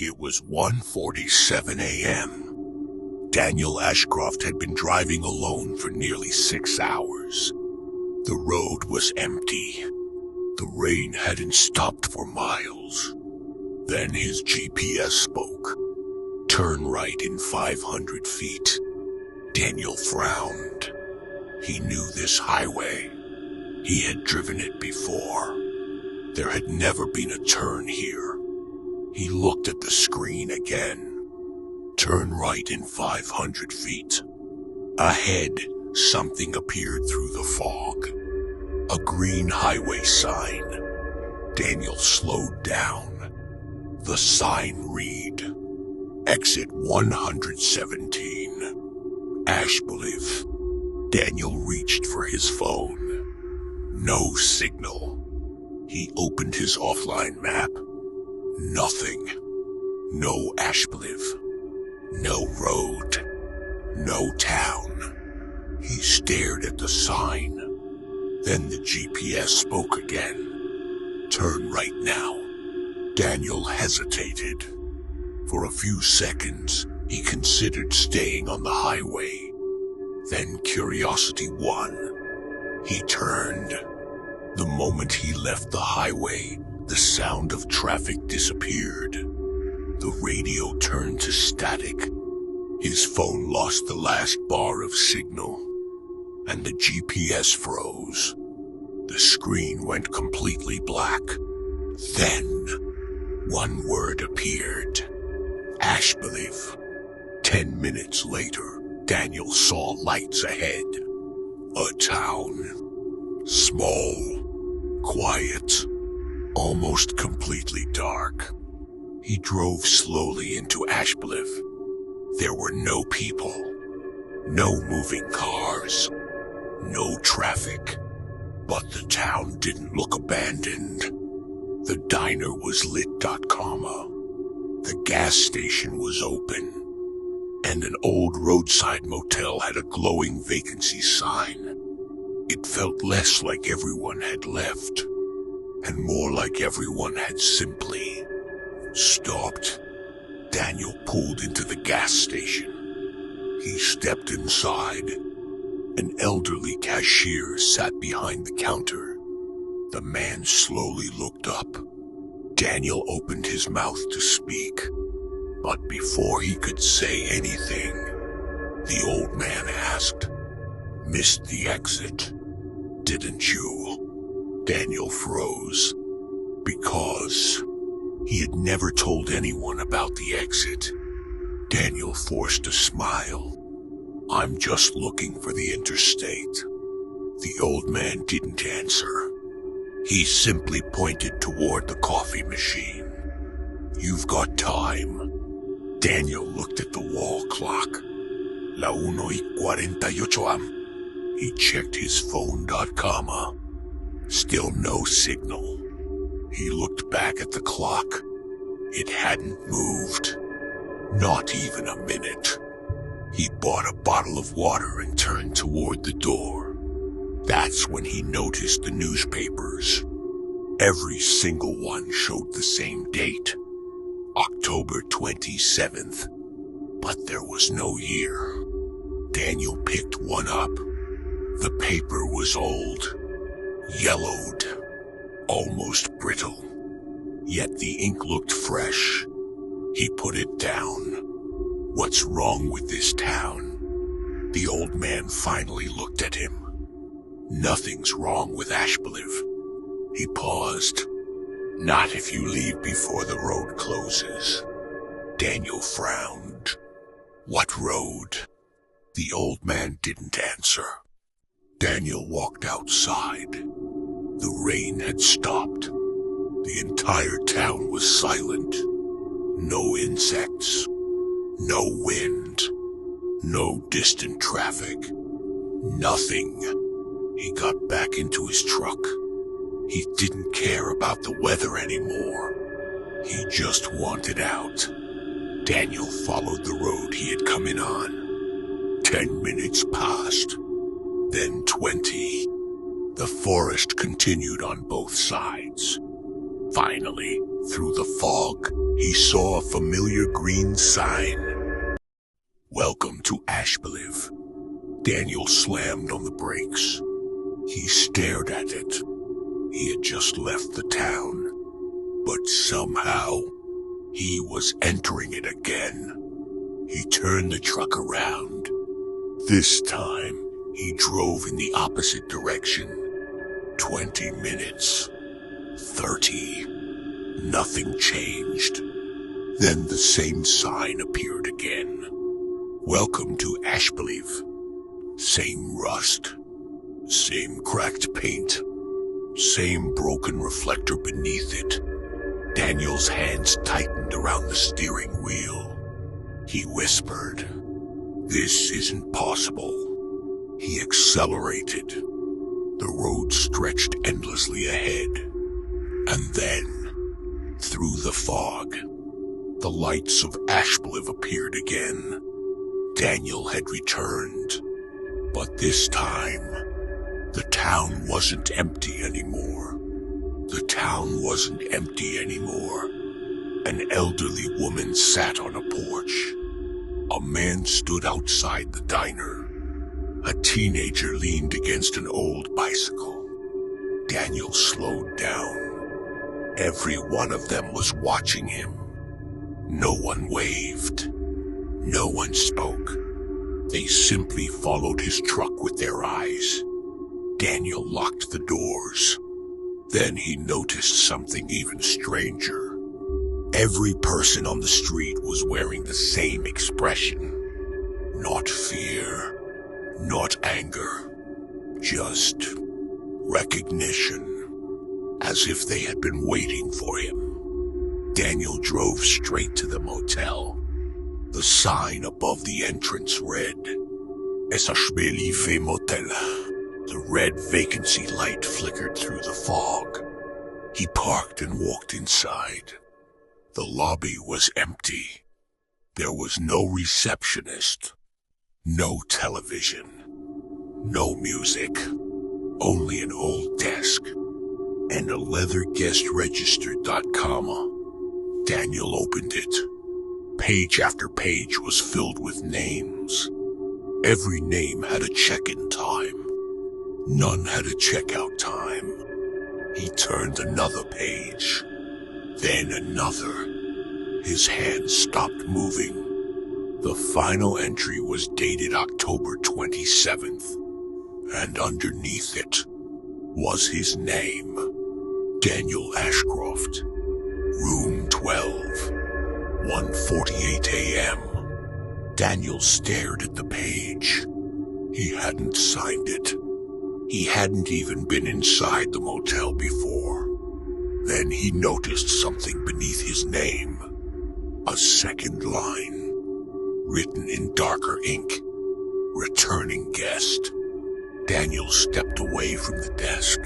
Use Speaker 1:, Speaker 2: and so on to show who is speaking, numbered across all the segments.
Speaker 1: It was 1:47 a.m. Daniel Ashcroft had been driving alone for nearly 6 hours. The road was empty. The rain hadn't stopped for miles. Then his GPS spoke. Turn right in 500 feet. Daniel frowned. He knew this highway. He had driven it before. There had never been a turn here. He looked at the screen again. Turn right in 500 feet. Ahead, something appeared through the fog. A green highway sign. Daniel slowed down. The sign read, Exit 117. Ashcroft. Daniel reached for his phone. No signal. He opened his offline map. Nothing. No Ashcroft. No road. No town. He stared at the sign. Then the GPS spoke again. Turn right now. Daniel hesitated. For a few seconds, he considered staying on the highway. Then curiosity won. He turned. The moment he left the highway, the sound of traffic disappeared. The radio turned to static. His phone lost the last bar of signal, and the GPS froze. The screen went completely black. Then, one word appeared. Ashcroft. 10 minutes later, Daniel saw lights ahead. A town. Small, quiet, almost completely dark. He drove slowly into Ashcroft. There were no people, no moving cars, no traffic. But the town didn't look abandoned. The diner was lit. The gas station was open. And an old roadside motel had a glowing vacancy sign. It felt less like everyone had left, and more like everyone had simply stopped. Daniel pulled into the gas station. He stepped inside. An elderly cashier sat behind the counter. The man slowly looked up. Daniel opened his mouth to speak, but before he could say anything, the old man asked, "Missed the exit, didn't you?" Daniel froze, because he had never told anyone about the exit. Daniel forced a smile. "I'm just looking for the interstate." The old man didn't answer. He simply pointed toward the coffee machine. "You've got time." Daniel looked at the wall clock. La 1:48 am. He checked his phone. Still no signal. He looked back at the clock. It hadn't moved. Not even a minute. He bought a bottle of water and turned toward the door. That's when he noticed the newspapers. Every single one showed the same date, October 27th. But there was no year. Daniel picked one up. The paper was old, yellowed, almost brittle. Yet the ink looked fresh. He put it down. "What's wrong with this town?" The old man finally looked at him. "Nothing's wrong with Ashcroft." He paused. "Not if you leave before the road closes." Daniel frowned. "What road?" The old man didn't answer. Daniel walked outside. The rain had stopped. The entire town was silent. No insects. No wind. No distant traffic. Nothing. He got back into his truck. He didn't care about the weather anymore. He just wanted out. Daniel followed the road he had come in on. 10 minutes passed. Then 20. The forest continued on both sides. Finally, Through the fog, he saw a familiar green sign. Welcome to Ashbelieve. Daniel slammed on the brakes. He stared at it. He had just left the town, but somehow he was entering it again. He turned the truck around. This time, he drove in the opposite direction. 20 minutes. 30. Nothing changed. Then the same sign appeared again. Welcome to Ashbelieve. Same rust. Same cracked paint. Same broken reflector beneath it. Daniel's hands tightened around the steering wheel. He whispered, "This isn't possible." He accelerated. The road stretched endlessly ahead. And then, through the fog, the lights of Ashbelieve appeared again. Daniel had returned. But this time, the town wasn't empty anymore. The town wasn't empty anymore. An elderly woman sat on a porch. A man stood outside the diner. A teenager leaned against an old bicycle. Daniel slowed down. Every one of them was watching him. No one waved. No one spoke. They simply followed his truck with their eyes. Daniel locked the doors. Then he noticed something even stranger. Every person on the street was wearing the same expression. Not fear, not anger, just recognition, as if they had been waiting for him. Daniel drove straight to the motel. The sign above the entrance read, Ashbelieve Motel. The red vacancy light flickered through the fog. He parked and walked inside. The lobby was empty. There was no receptionist, no television, no music, only an old desk, and a leather guest register. Comma. Daniel opened it. Page after page was filled with names. Every name had a check-in time. None had a checkout time. He turned another page. Then another. His hands stopped moving. The final entry was dated October 27th, and underneath it was his name, Daniel Ashcroft, Room 12, 1:48 a.m. Daniel stared at the page. He hadn't signed it. He hadn't even been inside the motel before. Then he noticed something beneath his name. A second line, written in darker ink. Returning guest. Daniel stepped away from the desk.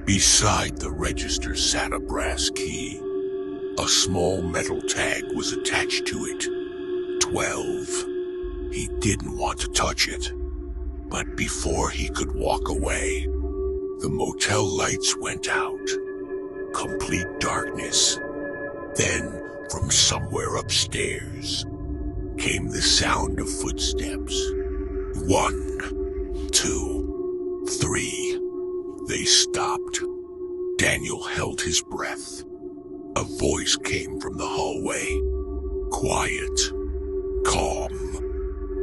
Speaker 1: Beside the register sat a brass key. A small metal tag was attached to it. 12. He didn't want to touch it. But before he could walk away, the motel lights went out. Complete darkness. Then, from somewhere upstairs, came the sound of footsteps. 1, 2, 3. They stopped. Daniel held his breath. A voice came from the hallway. Quiet. Calm.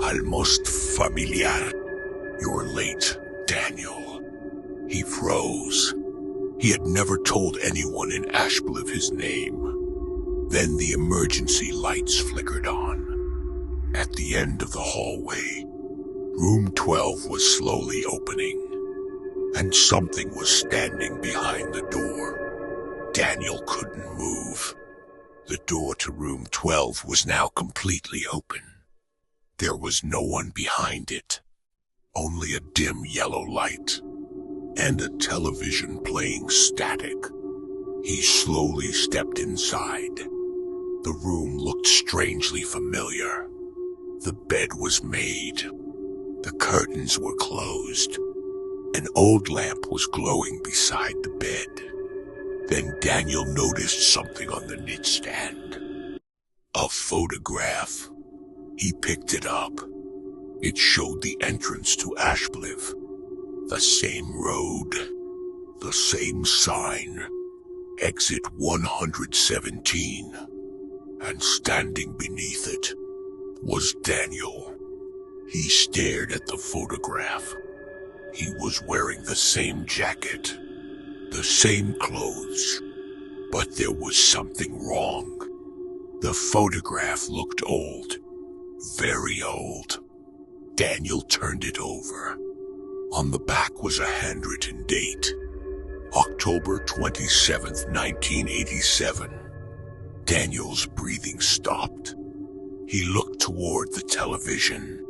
Speaker 1: Almost familiar. You're late, Daniel. He froze. He had never told anyone in Ashbelieve his name. Then the emergency lights flickered on. At the end of the hallway, room 12 was slowly opening, and something was standing behind the door. Daniel couldn't move. The door to room 12 was now completely open. There was no one behind it. Only a dim yellow light, and a television playing static. He slowly stepped inside. The room looked strangely familiar. The bed was made. The curtains were closed. An old lamp was glowing beside the bed. Then Daniel noticed something on the nightstand. A photograph. He picked it up. It showed the entrance to Ashcroft. The same road. The same sign. Exit 117. And standing beneath it was Daniel. He stared at the photograph. He was wearing the same jacket, the same clothes, but there was something wrong. The photograph looked old, very old. Daniel turned it over. On the back was a handwritten date, October 27th, 1987. Daniel's breathing stopped. He looked toward the television.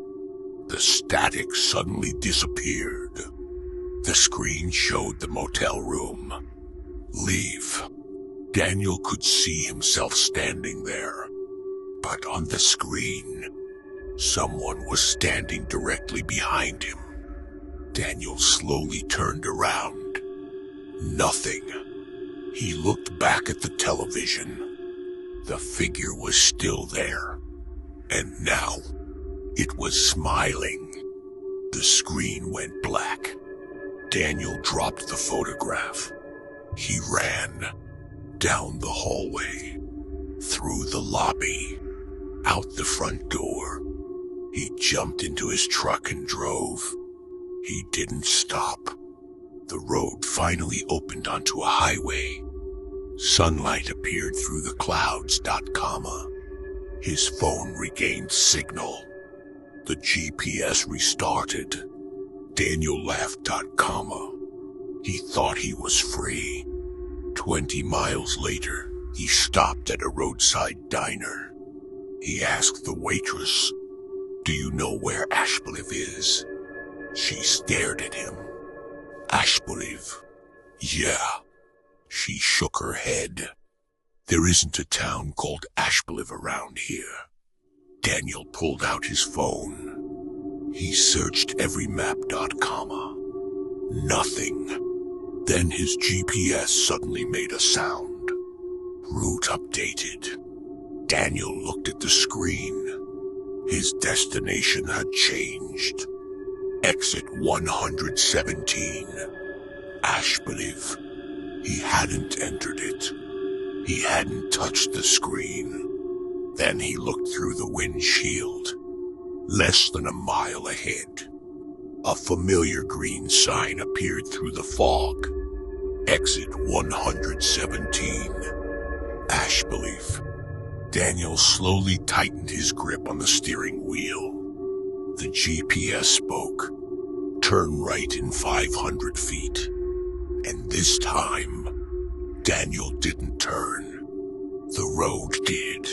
Speaker 1: The static suddenly disappeared. The screen showed the motel room. Leave. Daniel could see himself standing there. But on the screen, someone was standing directly behind him. Daniel slowly turned around. Nothing. He looked back at the television. The figure was still there. And now, it was smiling. The screen went black. Daniel dropped the photograph. He ran down the hallway, through the lobby, out the front door. He jumped into his truck and drove. He didn't stop. The road finally opened onto a highway. Sunlight appeared through the clouds. His phone regained signal. The GPS restarted. Daniel laughed. He thought he was free. 20 miles later, he stopped at a roadside diner. He asked the waitress, "Do you know where Ashcroft is?" She stared at him. Ashcroft? Yeah. She shook her head. There isn't a town called Ashcroft around here. Daniel pulled out his phone. He searched every map. Nothing. Then his GPS suddenly made a sound. Route updated. Daniel looked at the screen. His destination had changed. Exit 117. Ashcroft. He hadn't entered it. He hadn't touched the screen. Then he looked through the windshield. Less than a mile ahead, a familiar green sign appeared through the fog. Exit 117. Ashcroft. Daniel slowly tightened his grip on the steering wheel. The GPS spoke. Turn right in 500 feet. And this time, Daniel didn't turn. The road did.